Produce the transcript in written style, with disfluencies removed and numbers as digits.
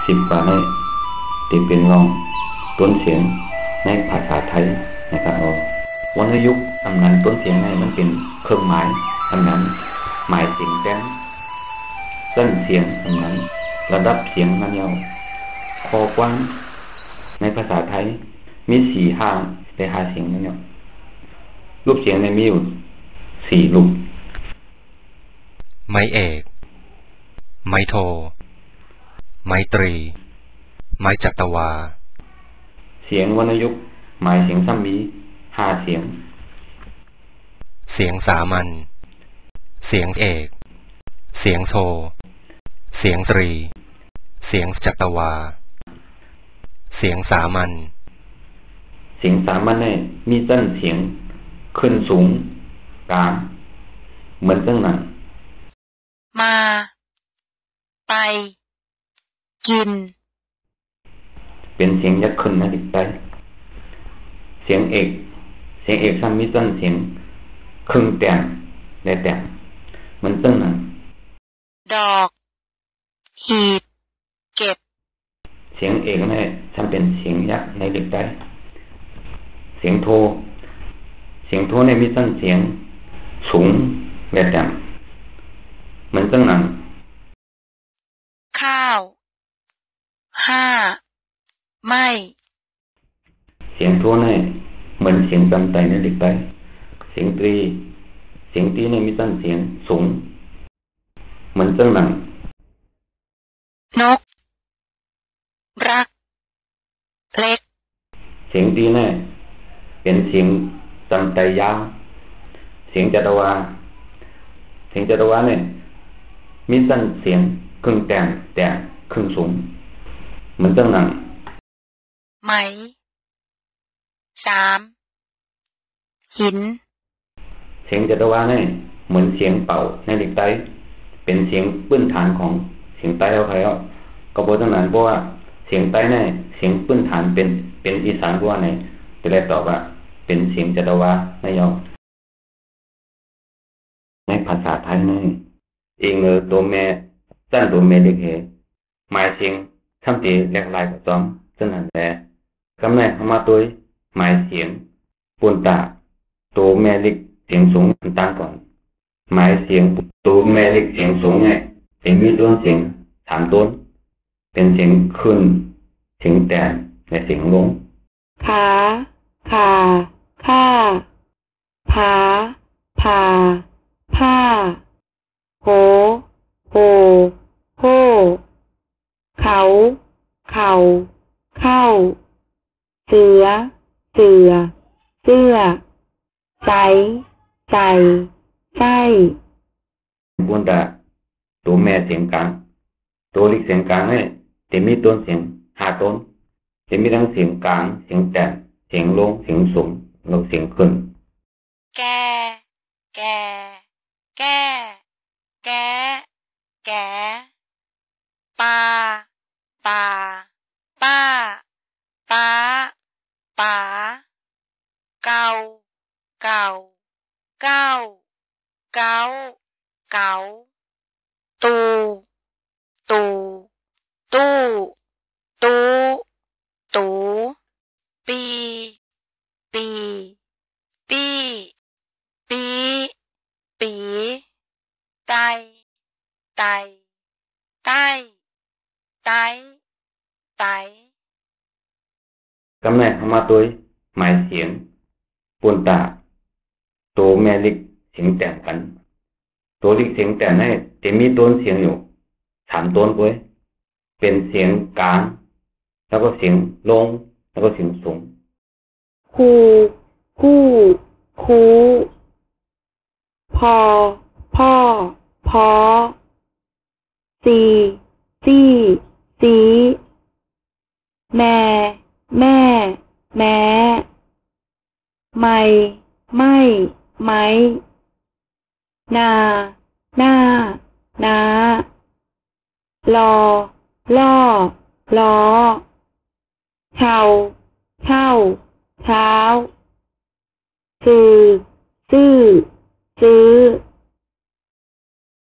10 กว่าในที่เป็นรองต้นเสียงในภาษาไทยนะครับวรรณยุกต์ทำนั้นต้นเสียงในมันเป็นเครื่องหมายทำนั้นหมายเสียงแจ้งเส้นเสียงทำนั้นระดับเสียงมันยาวคอกว้างในภาษาไทยมี4-5ได้5เสียงมันยาวรูปเสียงในมีอยู่4รูปไม้เอกไม้โทไมตรีไม้จัตวาเสียงวรรณยุกต์หมายเสียงซ้ำมี5เสียงเสียงสามัญเสียงเอกเสียงโทเสียงตรีเสียงจัตวาเสียงสามัญเสียงสามัญเนี่ยมีเส้นเสียงขึ้นสูงกลางเหมือนเส้นหนังมาไปกินเป็นเสียงยักษ์ขึ้นนะเด็กใจเสียงเอกซ้ำมีเส้นเสียงครึ่งแต้มและแต้มเหมือนเส้นหนังดอกหีบเก็บเสียงเอกเนี่ยซ้ำเป็นเสียงยักษ์ในเด็กใจเสียงโทเนี่ยมีเส้นเสียงสูงและแต้มเหมือนเส้นหนังข้าวไม่เสียงโทเนี่ยเหมือนเสียงจำไตในเด็กใจเสียงตรีเนี่ยมีเส้นเสียงสูงเหมือนเส้นหนังนกรักเล็กเสียงตรีเนี่ยเป็นเสียงจำไตยาวเสียงจัตวาเนี่ยมีเส้นเสียงครึ่งแต้มแต่ครึ่งสูงเหมือนเส้นหนังไหมหินเสียงจัตวาเนี่ยเหมือนเสียงเป่าในเด็กไตเป็นเสียงพื้นฐานของเสียงไตเอาใครเอาก็บอกตั้งนานเพราะว่าเสียงไตเนี่ยเสียงพื้นฐานเป็นอีสานกว่าไหนจะได้ตอบว่าเป็นเสียงจัตวาในยอในภาษาไทยนี่เองตัวแม่สั้นตัวแม่เด็กเหหมายเสียงทำตีแหลกลายกับซ้อมเส้นหันแหลกำแนเข้ามาตัวหมายเสียงปูนตาตัวแม่เล็กเสียงสูงต่างก่อนหมายเสียงตัวแม่เล็กเสียงสูงไงเป็นมีต้นเสียง3ต้นเป็นเสียงขึ้นเสียงแตนและเสียงลงขาข่าข้าผาผ่าผ้าโหโหโหเขาเข้าเสือเสื้อใจไส้ปูนตาตัวแม่เสียงกลางตัวเล็กเสียงกลางเนี่ยจะมีต้นเสียง5ต้นจะมีทั้งเสียงกลางเสียงแตนเสียงลงเสียงสูงแล้วเสียงขึ้นแกปาป้าตาป๋าเก่าตูปีไตกำแนเข้ามาตัวหมายเสียงปูนตาตัวแม่เล็กเสียงแตนกันตัวเล็กเสียงแตนให้จะมีต้นเสียงอยู่3ต้นด้วยเป็นเสียงกลางแล้วก็เสียงลงแล้วก็เสียงสูงคูพ่อสีแม่ไม่นาล้อเช่าเช้าซื้อ